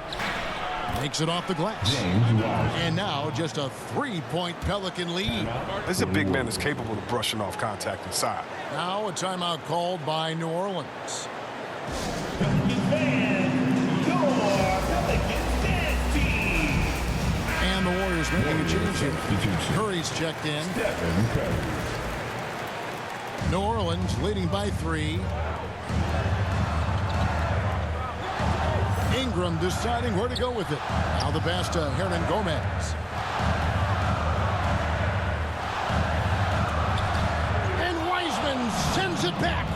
Makes it off the glass. And now just a 3-point Pelican lead. This is a big man that's capable of brushing off contact inside. Now a timeout called by New Orleans. And the Warriors making a change here. Curry's checked in. New Orleans leading by 3. Ingram deciding where to go with it. Now the pass to Hernan Gomez. And Wiseman sends it back.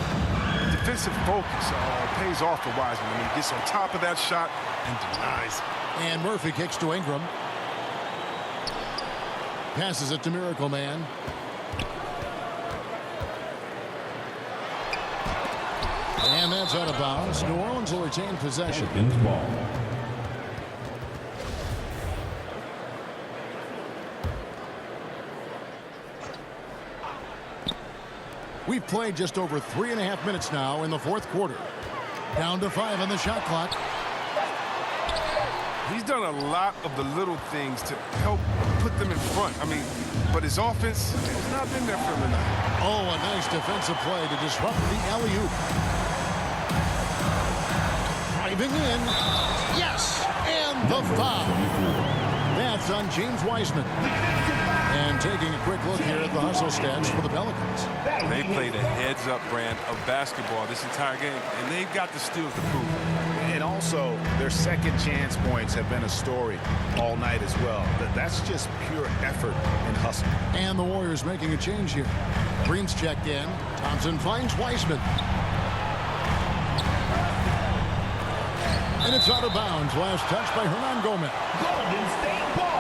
Defensive focus pays off for Wiseman. I mean, he gets on top of that shot and denies. And Murphy kicks to Ingram. Passes it to Miracle Man. And that's out of bounds. New Orleans will retain possession. Ball. We've played just over 3.5 minutes now in the fourth quarter. Down to 5 on the shot clock. He's done a lot of the little things to help put them in front. I mean, but his offense has not been there for him tonight. Oh, a nice defensive play to disrupt the alley-oop. Driving in. Yes, and the foul. That's on James Wiseman. And taking a quick look here at the hustle stats for the Pelicans. They played a heads-up brand of basketball this entire game, and they've got the steals to prove it. And also, their second chance points have been a story all night as well. That's just pure effort and hustle. And the Warriors making a change here. Green's checked in. Thompson finds Wiseman. And it's out of bounds. Last touch by Hernan Gomez. Golden State ball.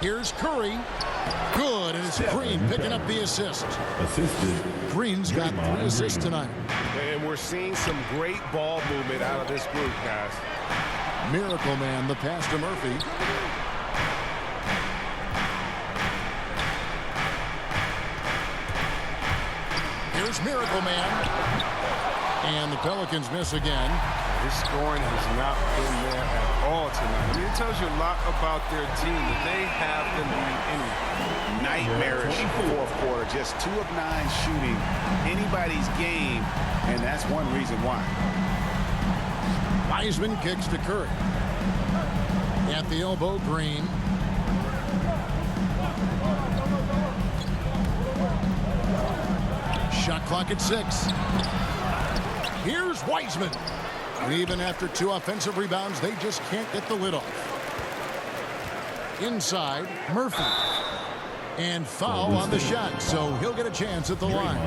Here's Curry. Good, and it's Green picking up the assist. Assisted. Green's got 3 assists tonight. And we're seeing some great ball movement out of this group, guys. Miracle Man, the pass to Murphy. Here's Miracle Man. And the Pelicans miss again. His scoring has not been there at all tonight. I mean, it tells you a lot about their team that they have the lead anyway. Nightmarish fourth quarter. Just 2 of 9 shooting anybody's game, and that's one reason why. Wiseman kicks to Curry. At the elbow, Green. Shot clock at 6. Here's Wiseman. And even after 2 offensive rebounds, they just can't get the lid off. Inside, Murphy. And foul on the shot, so he'll get a chance at the line.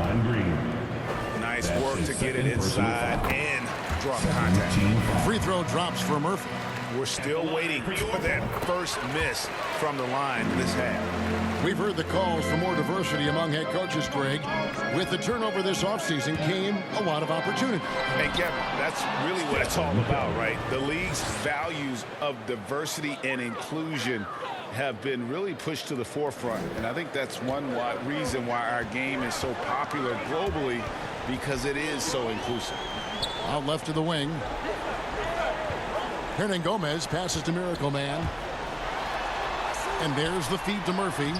Nice work to get it inside and draw contact. Free throw drops for Murphy. We're still waiting for that first miss from the line this half. We've heard the calls for more diversity among head coaches, Greg. With the turnover this offseason came a lot of opportunity. Hey, Kevin, that's really what it's all about, right? The league's values of diversity and inclusion have been really pushed to the forefront. And I think that's one reason why our game is so popular globally, because it is so inclusive. Out left to the wing. Hernan Gomez passes to Miracle Man. And there's the feed to Murphy.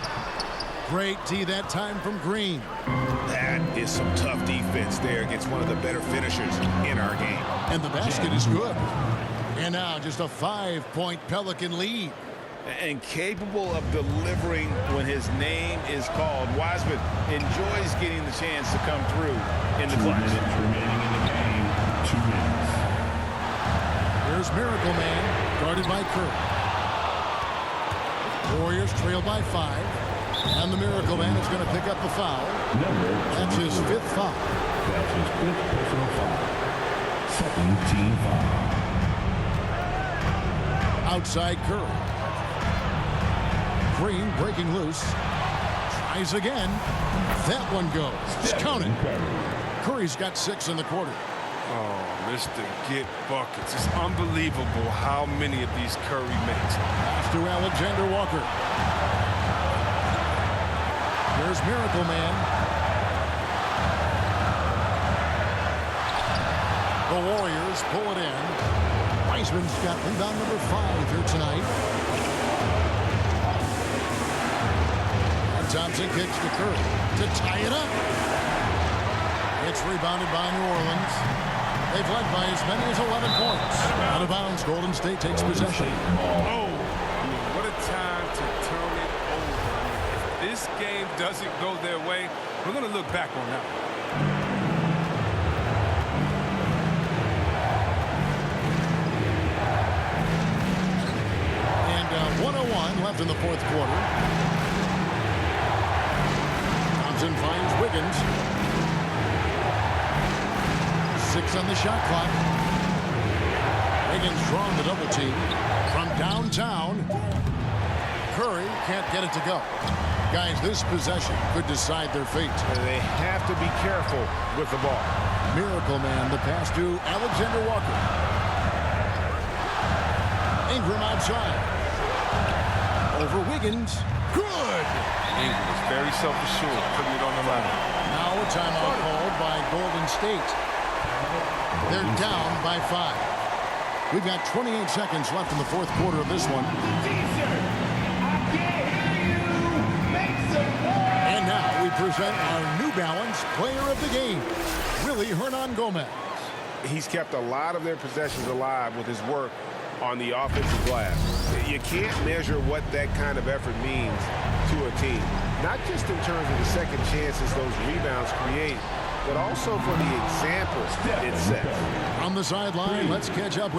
Great D that time from Green. That is some tough defense there against one of the better finishers in our game. And the basket is good. And now just a 5-point Pelican lead. And capable of delivering when his name is called. Wiseman enjoys getting the chance to come through in the clutch. 2 minutes remaining in the game. 2 minutes. Here's Miracle Man, guarded by Curry. Warriors trail by 5. And the Miracle Man is going to pick up the foul. That's his 5th foul. That's his 5th personal foul. 2nd team foul. Outside Curry. Green breaking loose. Tries again. That one goes. Just count it. Curry's got 6 in the quarter. Oh, Mr. Get Buckets. It's unbelievable how many of these Curry makes. Pass to Alexander Walker. There's Miracle Man. The Warriors pull it in. Wiseman's got rebound number 5 here tonight. And Thompson kicks to Curry to tie it up. It's rebounded by New Orleans. They've led by as many as 11 points. Out of bounds, Golden State takes possession. Oh, what a time to turn it over. If this game doesn't go their way, we're going to look back on that. And 1:01 left in the 4th quarter. Thompson finds Wiggins. 6 on the shot clock. Wiggins drawing the double team from downtown. Curry can't get it to go. Guys, this possession could decide their fate. They have to be careful with the ball. Miracle Man, the pass to Alexander Walker. Ingram outside. Over Wiggins. Good! Ingram is very self-assured, putting it on the line. Now a timeout called by Golden State. They're down by 5. We've got 28 seconds left in the 4th quarter of this one. And now we present our New Balance Player of the Game, Willie Hernan Gomez. He's kept a lot of their possessions alive with his work on the offensive glass. You can't measure what that kind of effort means to a team, not just in terms of the second chances those rebounds create, but also for the example it sets. On the sideline, let's catch up with